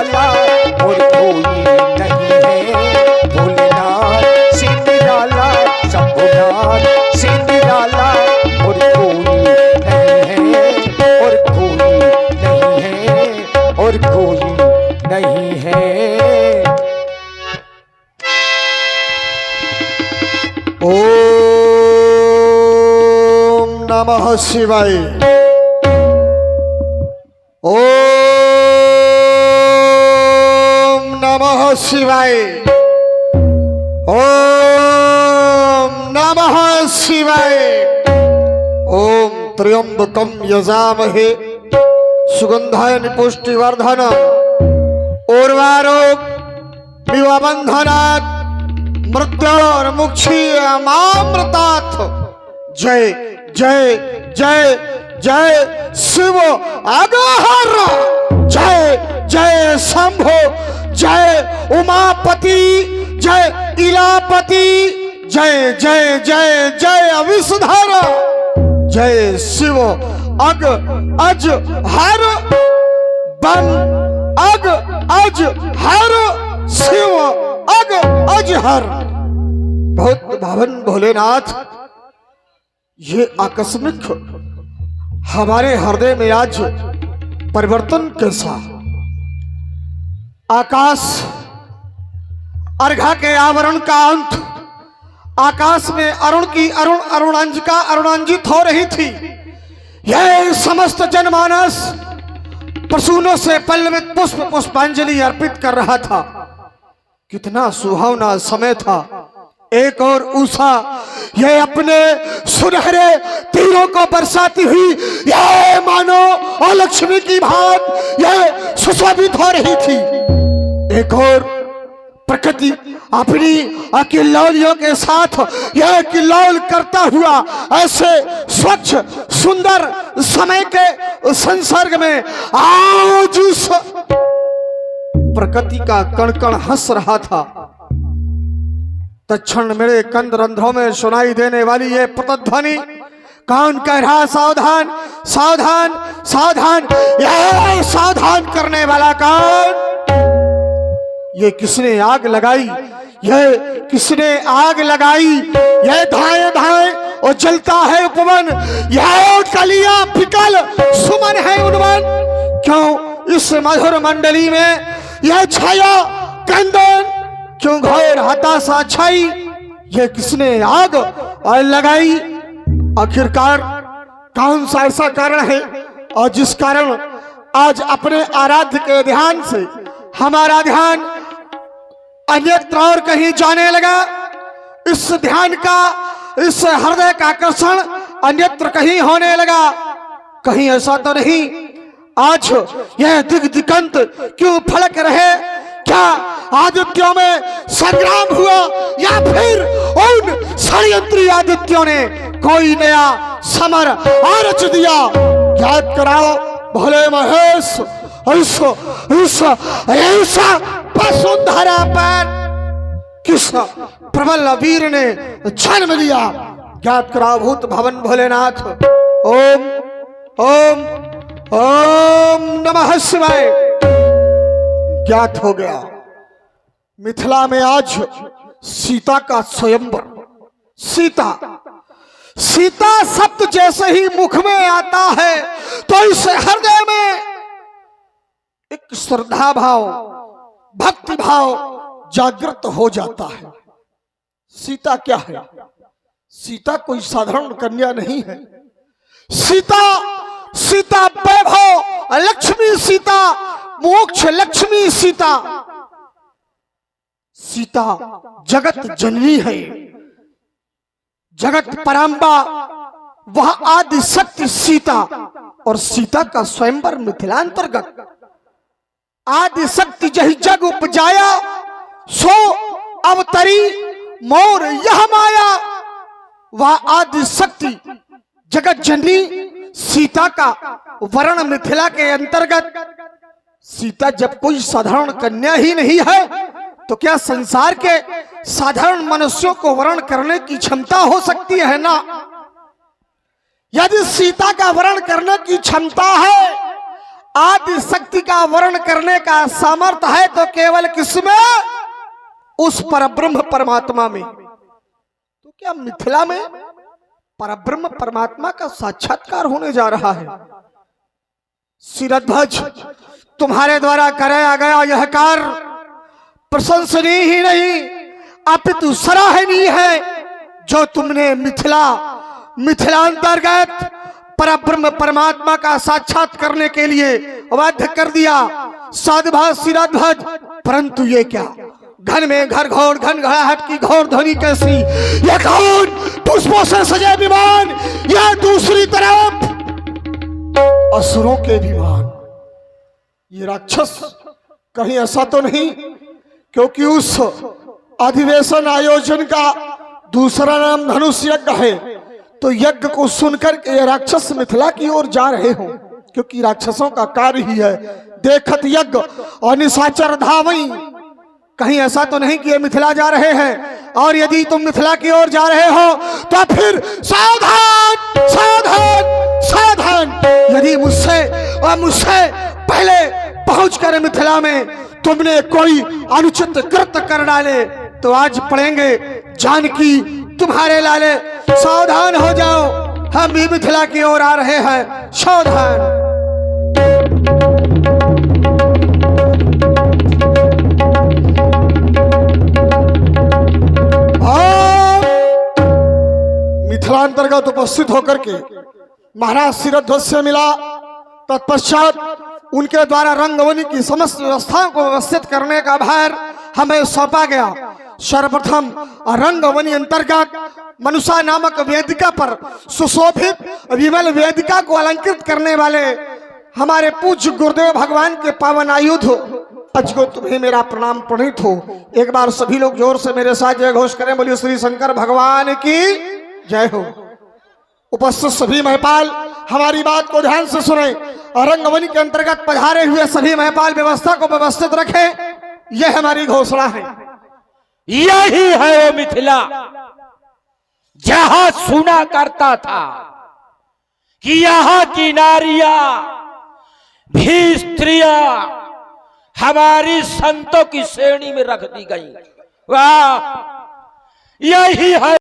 निराला और कोई नहीं है। भोलेनाथ से निराला, शंभुनाथ से निराला और कोई नहीं है, और कोई नहीं है, और कोई नहीं है। ओम नमः शिवाय। ओम नमः शिवाय। ओम नमः शिवाय। ओम त्र्यंबकं यजामहे सुगंधाय पुष्टिवर्धनम् उर्वारुक विवाबंधनात् मृत्योर्मुक्षीयमामृतात्। जय जय जय जय शिव अगहर। जय जय शंभो, जय उमापति, जय इलापति, जय जय जय जय विषधर। जय शिव अग अज हर बन अग अज हर शिव अग अज हर। बहुत भावन भोलेनाथ, ये आकस्मिक हमारे हृदय में आज परिवर्तन कैसा? आकाश अर्घा के आवरण का अंत, आकाश में अरुण की अरुणांजिका अरुणांजित हो रही थी। यह समस्त जनमानस प्रसूनों से पल्लवित पुष्प पुष्पांजलि अर्पित कर रहा था। कितना सुहावना समय था। एक और उषा यह अपने सुनहरे तीरों को बरसाती हुई यह मानो और लक्ष्मी की भांत यह सुशोभित हो रही थी। एक और प्रकृति अपनी किल्लौलियों के साथ यह किल्लौल करता हुआ ऐसे स्वच्छ सुंदर समय के संसर्ग में आज उस प्रकृति का कण-कण हंस रहा था। तत्क्षण मेरे कंद रंध्रों में सुनाई देने वाली ये प्रतिध्वनि, कौन कह रहा सावधान सावधान सावधान? यह सावधान करने वाला कौन? ये किसने आग लगाई? यह किसने आग लगाई? यह धाए धाए और जलता है उपवन, यह कलियां फिकल सुमन है उन्मन। क्यों इस मधुर मंडली में यह छाया कंदन? क्यों घोर हताशा छाई? यह किसने आग लगाई? आखिरकार कौन सा ऐसा कारण है और जिस कारण आज अपने आराध्य के ध्यान से हमारा ध्यान अन्यत्र और कहीं जाने लगा? इस ध्यान का, इस हृदय का आकर्षण अन्यत्र कहीं होने लगा? कहीं ऐसा तो नहीं आज यह दिगंत क्यों फड़क रहे? क्या आदित्यों में संग्राम हुआ या फिर उन षड्यंत्री आदित्यों ने कोई नया समर आरच दिया? याद कराओ भोले महेश, ऐसा वसुंधरा पर किस प्रबल वीर ने जन्म लिया? याद कराओ भूत भवन भोलेनाथ। ओम ओम ओम नमः शिवाय। ज्ञात हो गया मिथिला में आज सीता का स्वयंवर। सीता सीता शब्द जैसे ही मुख में आता है तो इस हृदय में एक श्रद्धा भाव, भक्ति भाव जागृत हो जाता है। सीता क्या है? सीता कोई साधारण कन्या नहीं है। सीता सीता वैभव लक्ष्मी सीता, मोक्ष लक्ष्मी सीता। सीता जगत जननी है, जगत परांबा, वह आदि शक्ति सीता। और सीता का स्वयंवर मिथिलांतर्गत आदि शक्ति जही जग उपजाया सो अवतरी मोर यह माया। वह आदि शक्ति जगत जननी सीता का वर्ण मिथिला के अंतर्गत। सीता जब कोई साधारण कन्या ही नहीं है तो क्या संसार के साधारण मनुष्यों को वर्ण करने की क्षमता हो सकती है ना? यदि सीता का वर्ण करने की क्षमता है, आदि शक्ति का वर्ण करने का सामर्थ्य है तो केवल किसमें? उस परब्रह्म परमात्मा में। तो क्या मिथिला में परब्रह्म परमात्मा का साक्षात्कार होने जा रहा है? शिरध्वज, तुम्हारे द्वारा कराया गया यह कार्य प्रशंसनीय ही नहीं अपितु सराहनीय है, जो तुमने मिथिलांतर्गत परब्रह्म परमात्मा का साक्षात करने के लिए बाध्य कर दिया। साधुभाव शिरध्वज, परंतु ये क्या घन में घर घोर घन घड़ाहट की घोर ध्वनि कैसी? ये कौन पुष्पों से सजे विमान, या दूसरी तरफ असुरों के विमान? ये राक्षस कहीं ऐसा तो नहीं क्योंकि उस अधिवेशन आयोजन का दूसरा नाम धनुष यज्ञ है, तो यज्ञ को सुनकर के ये राक्षस मिथिला की ओर जा रहे हो, क्योंकि राक्षसों का कार्य ही है देखत यज्ञ और निशाचर धावई। कहीं ऐसा तो नहीं कि ये मिथिला जा रहे हैं? और यदि तुम मिथिला की ओर जा रहे हो तो फिर सावधान सावधान सावधान, यदि मुझसे पहले पहुंचकर मिथिला में तुमने कोई अनुचित कृत्य कर डाले तो आज पड़ेंगे जानकी तुम्हारे लाले। सावधान हो जाओ, हम भी मिथिला की ओर आ रहे हैं, सावधान। मिथिलांतर्गत उपस्थित होकर के महाराज शिरध्वज से मिला। तत्पश्चात उनके द्वारा रंगवनी की समस्त व्यवस्थाओं को व्यवस्थित करने का भार हमें सौंपा गया। सर्वप्रथम रंगवनी अंतर्गत मनुषा नामक वेदिका पर सुशोभित विमल वेदिका को अलंकृत करने वाले हमारे पूज्य गुरुदेव भगवान के पावन आयुध आज को तुम्हें मेरा प्रणाम प्रणीत हो। एक बार सभी लोग जोर से मेरे साथ जय घोष करें, बोलिए श्री शंकर भगवान की जय हो। उपस्थित सभी महिपाल हमारी बात को ध्यान से सुने। रंगवनी के अंतर्गत पधारे हुए सभी महिपाल व्यवस्था को व्यवस्थित रखें, यह हमारी घोषणा है। यही है वो मिथिला जहां सुना करता था कि यहाँ की नारियां भी स्त्रियां हमारी संतों की श्रेणी में रख दी गई। वाह, यही है